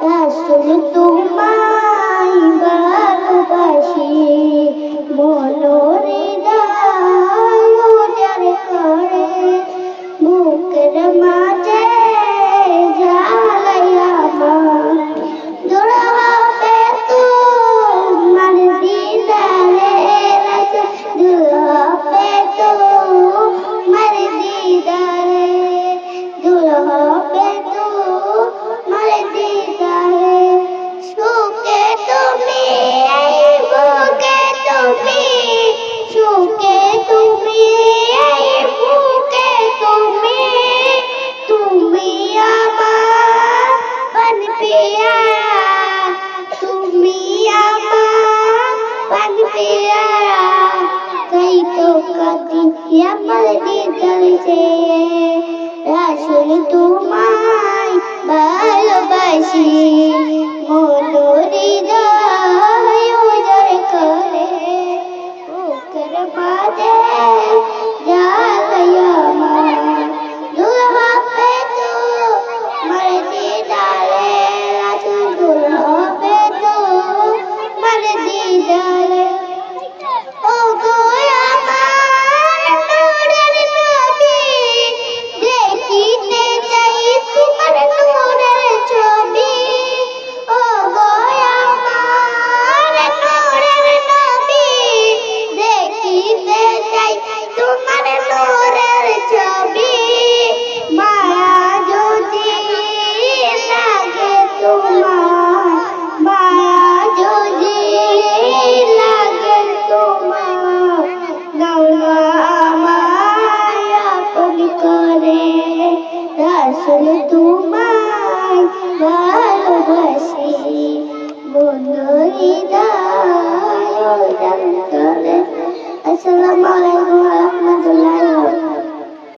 রাসূল তোমায় ভালোবাসি, মনোহৃদয় উজাড় করে, বুকের মাঝে জ্বালাই আমার। দূর হবে তোমার দিদারে রাসূল, দূর হবে তোমার দিদারে, দূর হবে তোমার দিদারে। সুখে তুমি এই বুকে তুমি, সুখে তুমি এই বুকে তুমি, তুমি আমার প্রাণ পিয়া, তুমি আমার প্রাণ পিয়া। তাই তো কাঁদি আমার দিদার চেয়ে, রাসূল তোমায় ভালোবাসি, মনোহৃদয় উজাড় করে, বুকের মাঝে জ্বালাই আমার। দূর হবে তোমার দিদারে রাসূল, দূর হবে তোমার দিদারে। ওগো আমার নূরের নবী, দেখিতে চাই তোমার নূরের ছবি। ওগো আমার নূরের নবী, দেখিতে চাই তোমার নূরের ছবি। মায়া যদি লাগে তোমার, মায়া যদি লাগে তোমার, নাও না আমায় আপন করে। রাসূল তোমায় ভালোবাসি, মনোহৃদয় উজাড় করে। আসসালামু আলাইকুম ওয়া রাহমাতুল্লাহি